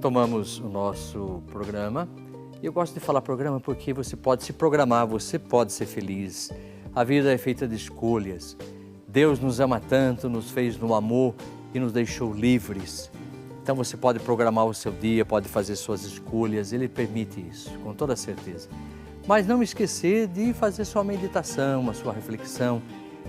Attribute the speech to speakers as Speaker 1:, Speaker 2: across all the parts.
Speaker 1: Retomamos o nosso programa. Eu gosto de falar programa porque você pode se programar, você pode ser feliz. A vida é feita de escolhas. Deus nos ama tanto, nos fez no amor e nos deixou livres. Então você pode programar o seu dia, pode fazer suas escolhas, Ele permite isso, com toda certeza. Mas não esquecer de fazer sua meditação, a sua reflexão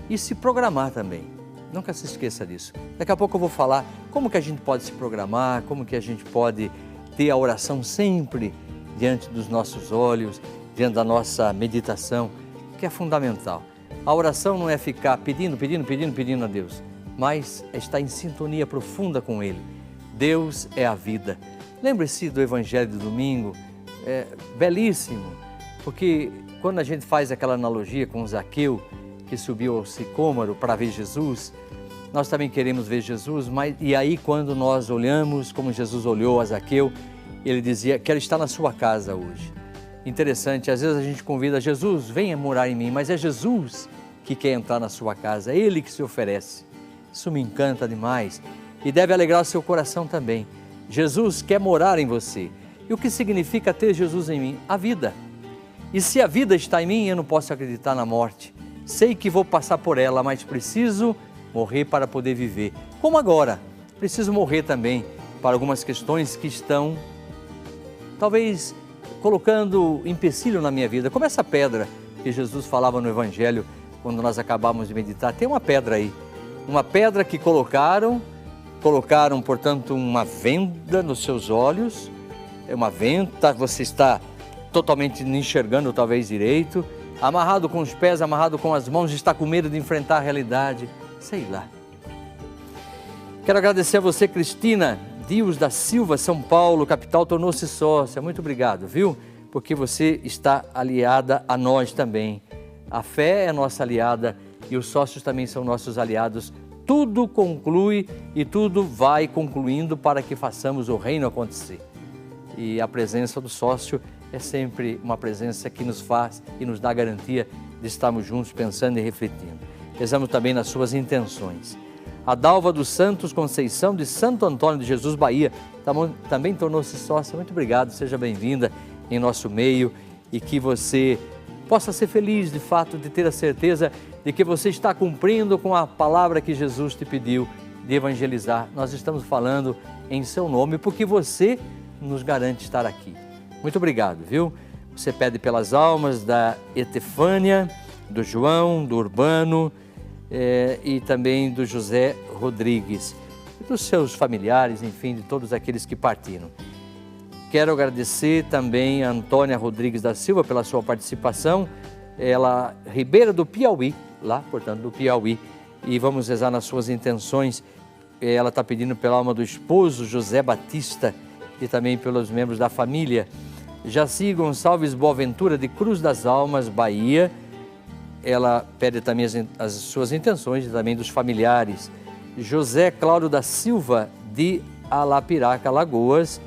Speaker 1: e se programar também. Nunca se esqueça disso. Daqui a pouco eu vou falar como que a gente pode se programar, como que a gente pode ter a oração sempre diante dos nossos olhos, diante da nossa meditação, que é fundamental. A oração não é ficar pedindo a Deus, mas é estar em sintonia profunda com Ele. Deus é a vida. Lembre-se do Evangelho do domingo, é belíssimo, porque quando a gente faz aquela analogia com Zaqueu, que subiu ao sicômoro para ver Jesus, nós também queremos ver Jesus, e aí quando nós olhamos como Jesus olhou a Zaqueu, ele dizia, quero estar na sua casa hoje. Interessante, às vezes a gente convida Jesus, venha morar em mim, mas é Jesus que quer entrar na sua casa, é Ele que se oferece. Isso me encanta demais e deve alegrar o seu coração também. Jesus quer morar em você. E o que significa ter Jesus em mim? A vida. E se a vida está em mim, eu não posso acreditar na morte. Sei que vou passar por ela, mas preciso morrer para poder viver. Como agora, preciso morrer também para algumas questões que estão, talvez, colocando empecilho na minha vida. Como essa pedra que Jesus falava no Evangelho, quando nós acabamos de meditar. Tem uma pedra aí, uma pedra que colocaram, portanto, uma venda nos seus olhos, é uma venda, você está totalmente enxergando talvez direito, amarrado com os pés, amarrado com as mãos, está com medo de enfrentar a realidade, sei lá. Quero agradecer a você, Cristina Dias da Silva, São Paulo, capital, tornou-se sócia. Muito obrigado, viu? Porque você está aliada a nós também. A fé é nossa aliada e os sócios também são nossos aliados. Tudo conclui e tudo vai concluindo para que façamos o reino acontecer. E a presença do sócio é sempre uma presença que nos faz e nos dá a garantia de estarmos juntos pensando e refletindo. Pensamos também nas suas intenções. A Dalva dos Santos Conceição de Santo Antônio de Jesus, Bahia, também tornou-se sócia. Muito obrigado, seja bem-vinda em nosso meio e que você possa ser feliz de fato, de ter a certeza de que você está cumprindo com a palavra que Jesus te pediu de evangelizar. Nós estamos falando em seu nome porque você nos garante estar aqui. Muito obrigado, viu? Você pede pelas almas da Etefânia, do João, do Urbano e também do José Rodrigues, e dos seus familiares, enfim, de todos aqueles que partiram. Quero agradecer também a Antônia Rodrigues da Silva pela sua participação, ela Ribeira do Piauí, lá, portanto, do Piauí, e vamos rezar nas suas intenções. Ela está pedindo pela alma do esposo José Batista e também pelos membros da família. Jaci Gonçalves Boaventura de Cruz das Almas, Bahia, ela pede também as suas intenções e também dos familiares. José Cláudio da Silva de Alapiraca, Alagoas,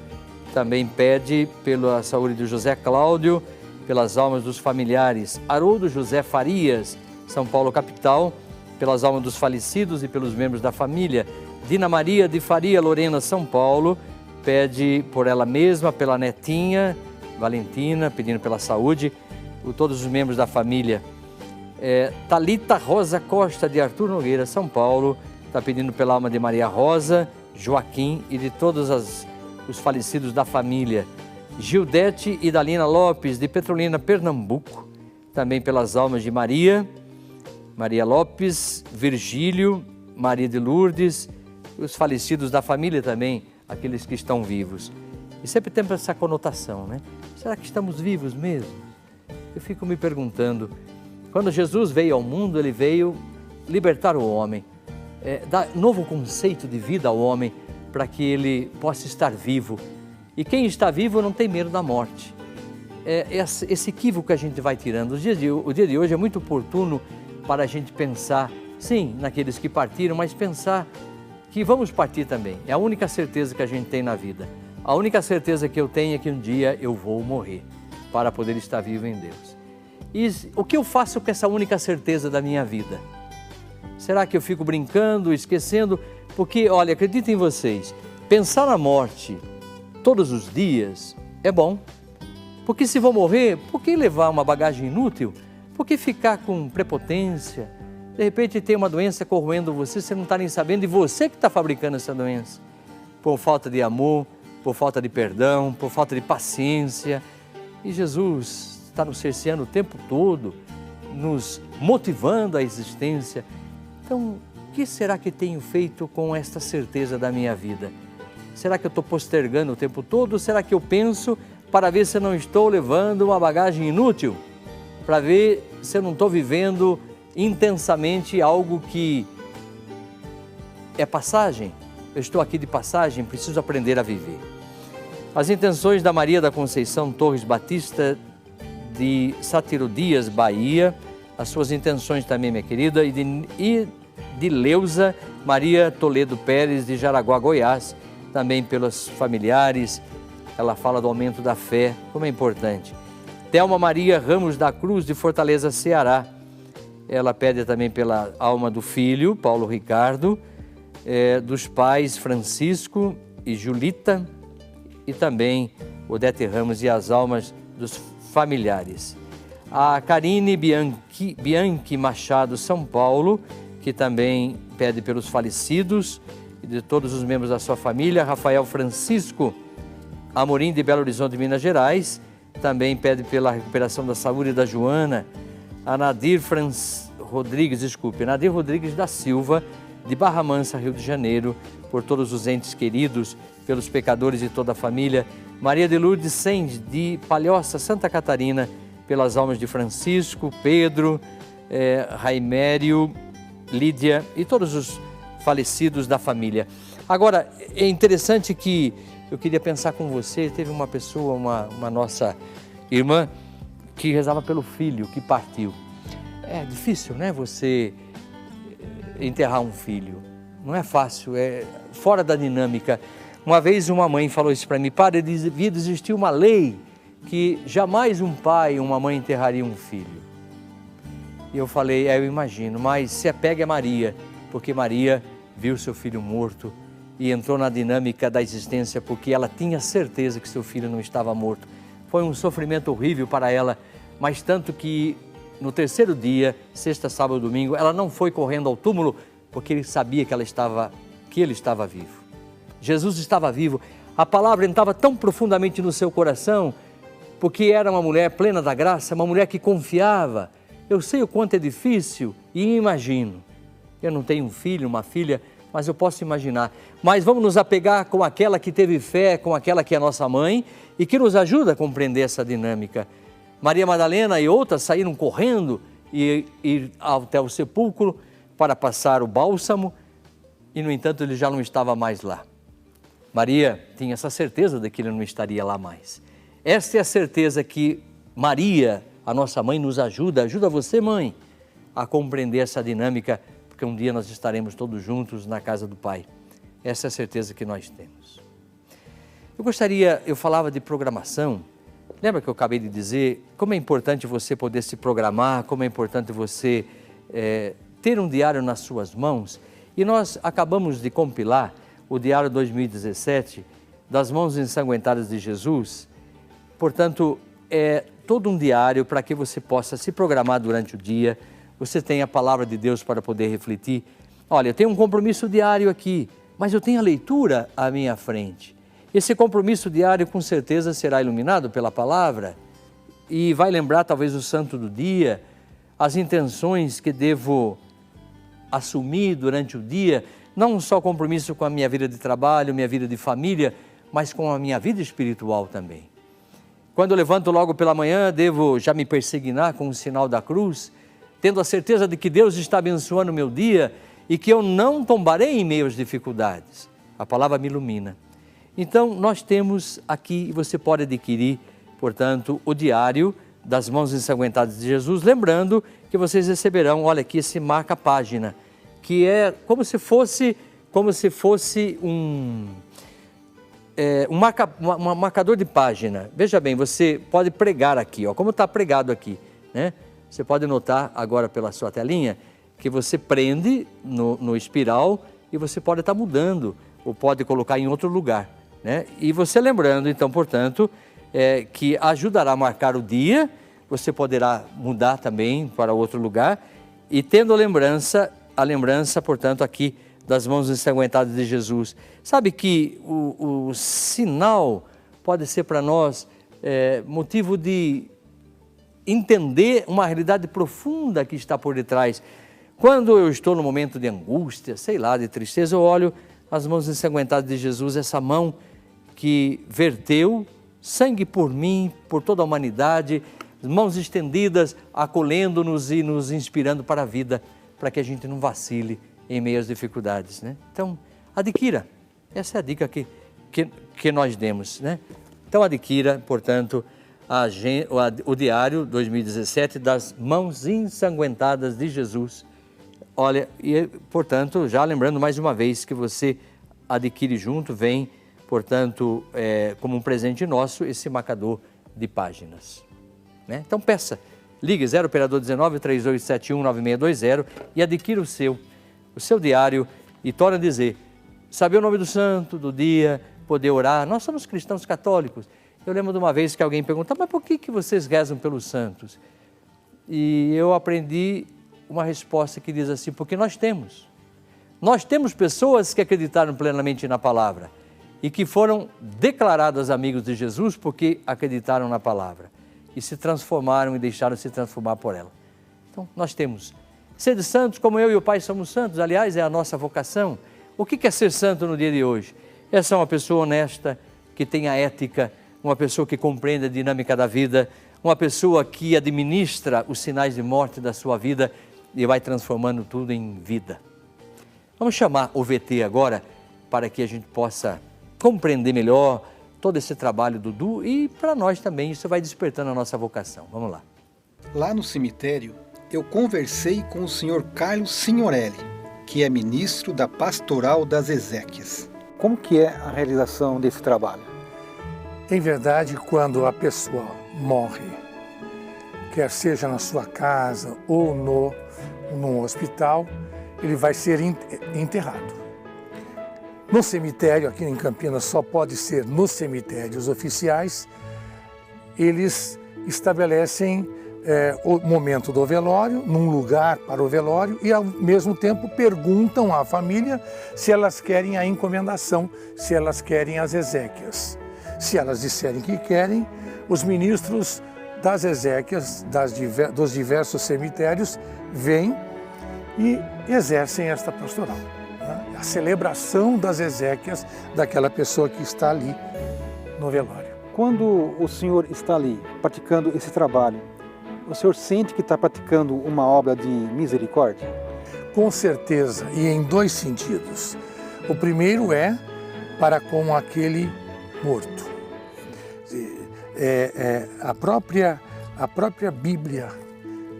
Speaker 1: também pede pela saúde do José Cláudio, pelas almas dos familiares. Haroldo José Farias, São Paulo, capital, pelas almas dos falecidos e pelos membros da família. Dina Maria de Faria Lorena, São Paulo, pede por ela mesma, pela netinha Valentina, pedindo pela saúde, por todos os membros da família. Thalita Rosa Costa de Arthur Nogueira, São Paulo, está pedindo pela alma de Maria Rosa, Joaquim e de todos os falecidos da família. Gildete e Dalina Lopes de Petrolina, Pernambuco, também pelas almas de Maria Lopes, Virgílio, Maria de Lourdes, os falecidos da família também, aqueles que estão vivos. E sempre tem essa conotação, né? Será que estamos vivos mesmo? Eu fico me perguntando, quando Jesus veio ao mundo, Ele veio libertar o homem, dar novo conceito de vida ao homem, para que ele possa estar vivo. E quem está vivo não tem medo da morte. Esse equívoco que a gente vai tirando. O dia de hoje é muito oportuno para a gente pensar, sim, naqueles que partiram, mas pensar que vamos partir também. É a única certeza que a gente tem na vida. A única certeza que eu tenho é que um dia eu vou morrer para poder estar vivo em Deus. E o que eu faço com essa única certeza da minha vida? Será que eu fico brincando, esquecendo? Porque, olha, acreditem em vocês, pensar na morte todos os dias é bom. Porque se vou morrer, por que levar uma bagagem inútil? Por que ficar com prepotência? De repente tem uma doença corroendo você não está nem sabendo, e você que está fabricando essa doença. Por falta de amor, por falta de perdão, por falta de paciência. E Jesus está nos cerceando o tempo todo, nos motivando à existência. Então, o que será que tenho feito com esta certeza da minha vida? Será que eu estou postergando o tempo todo? Ou será que eu penso para ver se eu não estou levando uma bagagem inútil? Para ver se eu não estou vivendo intensamente algo que é passagem? Eu estou aqui de passagem, preciso aprender a viver. As intenções da Maria da Conceição Torres Batista, de Sátiro Dias, Bahia, as suas intenções também, minha querida, e de Leusa Maria Toledo Pérez, de Jaraguá, Goiás, também pelos familiares. Ela fala do aumento da fé, como é importante. Thelma Maria Ramos da Cruz, de Fortaleza, Ceará. Ela pede também pela alma do filho, Paulo Ricardo, dos pais Francisco e Julita, e também Odete Ramos e as almas dos familiares. A Karine Bianchi Machado, São Paulo, que também pede pelos falecidos e de todos os membros da sua família. Rafael Francisco Amorim, de Belo Horizonte, Minas Gerais, também pede pela recuperação da saúde da Joana. A Nadir Rodrigues da Silva, de Barra Mansa, Rio de Janeiro, por todos os entes queridos, pelos pecadores e toda a família. Maria de Lourdes Sende, de Palhoça, Santa Catarina, pelas almas de Francisco, Pedro, Raimério, Lídia e todos os falecidos da família. Agora, é interessante que eu queria pensar com você, teve uma pessoa, uma nossa irmã, que rezava pelo filho que partiu. É difícil, né, você enterrar um filho. Não é fácil, é fora da dinâmica. Uma vez uma mãe falou isso para mim: padre, devia existir uma lei que jamais um pai ou uma mãe enterraria um filho. E eu falei: eu imagino, mas se apegue a Maria, porque Maria viu seu filho morto e entrou na dinâmica da existência, porque ela tinha certeza que seu filho não estava morto. Foi um sofrimento horrível para ela, mas tanto que no terceiro dia, sexta, sábado, domingo, ela não foi correndo ao túmulo, porque ele sabia que ele estava vivo. Jesus estava vivo. A palavra entrava tão profundamente no seu coração, porque era uma mulher plena da graça, uma mulher que confiava. Eu sei o quanto é difícil e imagino. Eu não tenho um filho, uma filha, mas eu posso imaginar. Mas vamos nos apegar com aquela que teve fé, com aquela que é nossa mãe e que nos ajuda a compreender essa dinâmica. Maria Madalena e outras saíram correndo e ir até o sepulcro para passar o bálsamo e, no entanto, ele já não estava mais lá. Maria tinha essa certeza de que ele não estaria lá mais. Esta é a certeza que Maria, a nossa mãe, nos ajuda você, mãe, a compreender essa dinâmica, porque um dia nós estaremos todos juntos na casa do Pai. Essa é a certeza que nós temos. Eu falava de programação. Lembra que eu acabei de dizer como é importante você poder se programar, como é importante você ter um diário nas suas mãos? E nós acabamos de compilar o Diário 2017 das Mãos Ensanguentadas de Jesus. Portanto, é todo um diário para que você possa se programar durante o dia, você tem a palavra de Deus para poder refletir. Olha, eu tenho um compromisso diário aqui, mas eu tenho a leitura à minha frente. Esse compromisso diário com certeza será iluminado pela palavra e vai lembrar talvez o santo do dia, as intenções que devo assumir durante o dia, não só compromisso com a minha vida de trabalho, minha vida de família, mas com a minha vida espiritual também. Quando eu levanto logo pela manhã, devo já me persignar com o sinal da cruz, tendo a certeza de que Deus está abençoando o meu dia e que eu não tombarei em meio às dificuldades. A palavra me ilumina. Então, nós temos aqui, e você pode adquirir, portanto, o Diário das Mãos Ensanguentadas de Jesus, lembrando que vocês receberão, olha aqui, esse marca-página, que é como se fosse um marcador de página. Veja bem, você pode pregar aqui, ó, como está pregado aqui, né? Você pode notar agora pela sua telinha que você prende no espiral e você pode estar mudando ou pode colocar em outro lugar. né? E você lembrando, então, portanto, que ajudará a marcar o dia, você poderá mudar também para outro lugar, e tendo a lembrança, portanto, aqui das mãos ensanguentadas de Jesus. Sabe que o sinal pode ser para nós motivo de entender uma realidade profunda que está por detrás. Quando eu estou no momento de angústia, sei lá, de tristeza, eu olho as mãos ensanguentadas de Jesus, essa mão que verteu sangue por mim, por toda a humanidade, mãos estendidas, acolhendo-nos e nos inspirando para a vida, para que a gente não vacile em meio às dificuldades, né? Então, adquira. Essa é a dica que nós demos, né? Então, adquira, portanto, o Diário 2017 das Mãos Ensanguentadas de Jesus. Olha, e portanto, já lembrando mais uma vez que você adquire junto, vem, portanto, como um presente nosso, esse marcador de páginas, né? Então peça, ligue 0 operador 19 3271 9620 e adquira o seu diário e torne a dizer, saber o nome do santo, do dia, poder orar. Nós somos cristãos católicos. Eu lembro de uma vez que alguém perguntou, mas por que vocês rezam pelos santos? E eu aprendi uma resposta que diz assim, porque nós temos pessoas que acreditaram plenamente na palavra e que foram declaradas amigos de Jesus porque acreditaram na palavra e se transformaram e deixaram se transformar por ela. Então, nós temos. Ser santos, como eu e o Pai somos santos, aliás, é a nossa vocação. O que é ser santo no dia de hoje? É ser uma pessoa honesta, que tenha ética, uma pessoa que compreende a dinâmica da vida, uma pessoa que administra os sinais de morte da sua vida e vai transformando tudo em vida. Vamos chamar o VT agora para que a gente possa compreender melhor todo esse trabalho do Dudu e para nós também isso vai despertando a nossa vocação. Vamos lá.
Speaker 2: Lá no cemitério, eu conversei com o Sr. Carlos Signorelli, que é ministro da Pastoral das Ezequias. Como que é a realização desse trabalho?
Speaker 3: Em verdade, quando a pessoa morre, quer seja na sua casa ou num hospital, ele vai ser enterrado. No cemitério, aqui em Campinas, só pode ser nos cemitérios oficiais, eles estabelecem o momento do velório, num lugar para o velório e ao mesmo tempo perguntam à família se elas querem a encomendação, se elas querem as exéquias. Se elas disserem que querem, os ministros das exéquias dos diversos cemitérios vêm e exercem esta pastoral, né? A celebração das exéquias daquela pessoa que está ali no velório.
Speaker 2: Quando o senhor está ali praticando esse trabalho, o senhor sente que está praticando uma obra de misericórdia?
Speaker 3: Com certeza, e em dois sentidos. O primeiro é para com aquele morto. A própria Bíblia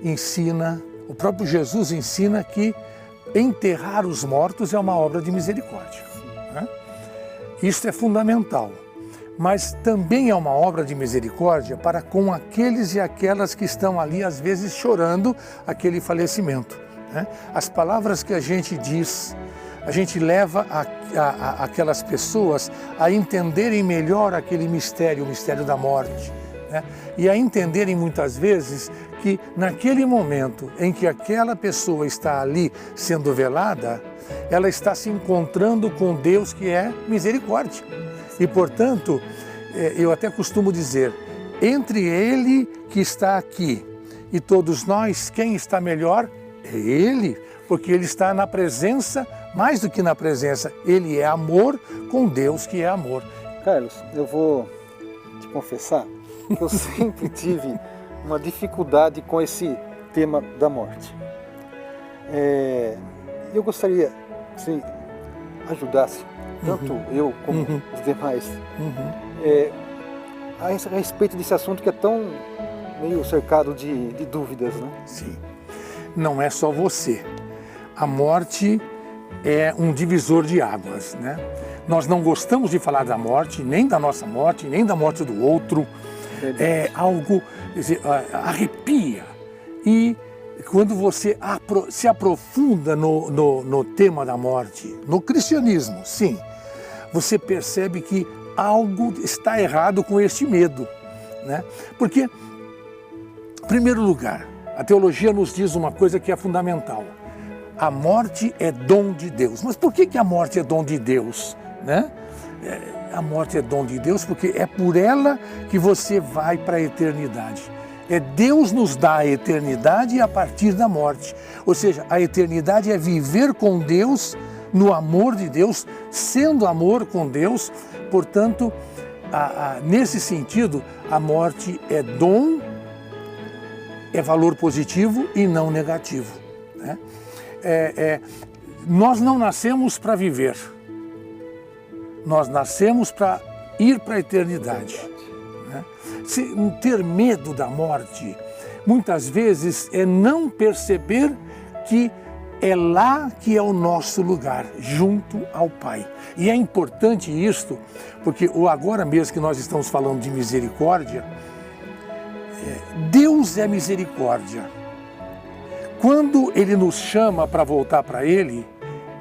Speaker 3: ensina, o próprio Jesus ensina que enterrar os mortos é uma obra de misericórdia, né? Isso é fundamental. Mas também é uma obra de misericórdia para com aqueles e aquelas que estão ali, às vezes, chorando aquele falecimento, né? As palavras que a gente diz, a gente leva aquelas pessoas a entenderem melhor aquele mistério, o mistério da morte, né? E a entenderem muitas vezes que naquele momento em que aquela pessoa está ali sendo velada, ela está se encontrando com Deus que é misericórdia. E, portanto, eu até costumo dizer, entre Ele que está aqui e todos nós, quem está melhor é Ele, porque Ele está na presença, mais do que na presença, Ele é amor com Deus que é amor.
Speaker 2: Carlos, eu vou te confessar que eu sempre tive uma dificuldade com esse tema da morte. Eu gostaria que você ajudasse, tanto eu como os demais, a respeito desse assunto que é tão meio cercado de dúvidas, né?
Speaker 3: Sim. Não é só você. A morte é um divisor de águas, né? Nós não gostamos de falar da morte, nem da nossa morte, nem da morte do outro. É algo, quer dizer, arrepia. E quando você se aprofunda no tema da morte, no cristianismo, sim, você percebe que algo está errado com este medo, né? Porque, em primeiro lugar, a teologia nos diz uma coisa que é fundamental. A morte é dom de Deus. Mas por que a morte é dom de Deus, né? A morte é dom de Deus porque é por ela que você vai para a eternidade. Deus nos dá a eternidade a partir da morte. Ou seja, a eternidade é viver com Deus, no amor de Deus, sendo amor com Deus. Portanto, nesse sentido, a morte é dom, é valor positivo e não negativo, né? Nós não nascemos para viver. Nós nascemos para ir para a eternidade, né? Ter medo da morte, muitas vezes, é não perceber que é lá que é o nosso lugar, junto ao Pai. E é importante isto, porque agora mesmo que nós estamos falando de misericórdia, Deus é misericórdia. Quando Ele nos chama para voltar para Ele,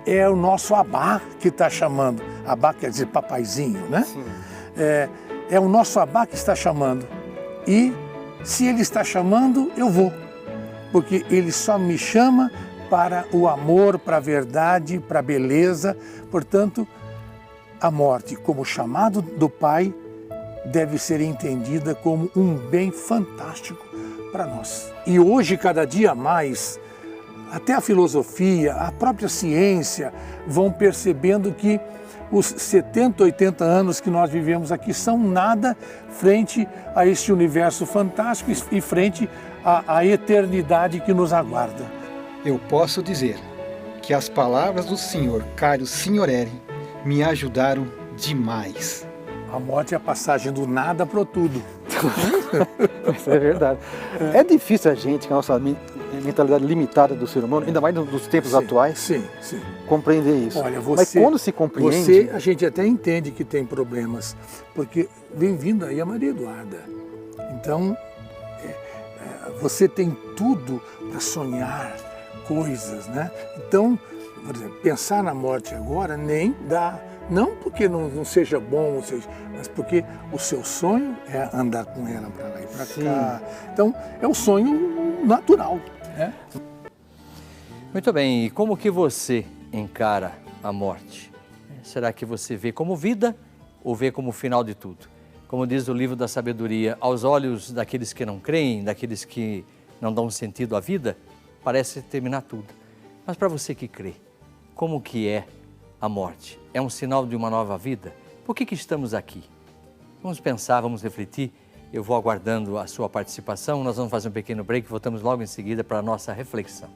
Speaker 3: é o nosso Abá que está chamando. Abá quer dizer papaizinho, né? É o nosso Abá que está chamando. E se Ele está chamando, eu vou. Porque Ele só me chama para o amor, para a verdade, para a beleza. Portanto, a morte como chamado do Pai deve ser entendida como um bem fantástico para nós. E hoje, cada dia mais, até a filosofia, a própria ciência vão percebendo que os 70, 80 anos que nós vivemos aqui são nada frente a este universo fantástico e frente à eternidade que nos aguarda.
Speaker 2: Eu posso dizer que as palavras do Sr. Carlos Signorelli me ajudaram demais.
Speaker 3: A morte é a passagem do nada para o tudo.
Speaker 2: Isso é verdade. É difícil a gente, com a nossa mentalidade limitada do ser humano, ainda mais nos tempos atuais, compreender isso.
Speaker 3: Olha,
Speaker 2: mas quando se compreende...
Speaker 3: a gente até entende que tem problemas, porque vem vindo aí a Maria Eduarda. Então, você tem tudo para sonhar coisas, né? Então, por exemplo, pensar na morte agora nem dá. Não porque não seja bom, mas porque o seu sonho é andar com ela para lá e para cá. Então, é um sonho natural, né?
Speaker 1: Muito bem, e como que você encara a morte? Será que você vê como vida ou vê como final de tudo? Como diz o livro da sabedoria, aos olhos daqueles que não creem, daqueles que não dão sentido à vida, parece terminar tudo. Mas para você que crê, como que é a morte? É um sinal de uma nova vida? Por que estamos aqui? Vamos pensar, vamos refletir. Eu vou aguardando a sua participação. Nós vamos fazer um pequeno break e voltamos logo em seguida para a nossa reflexão.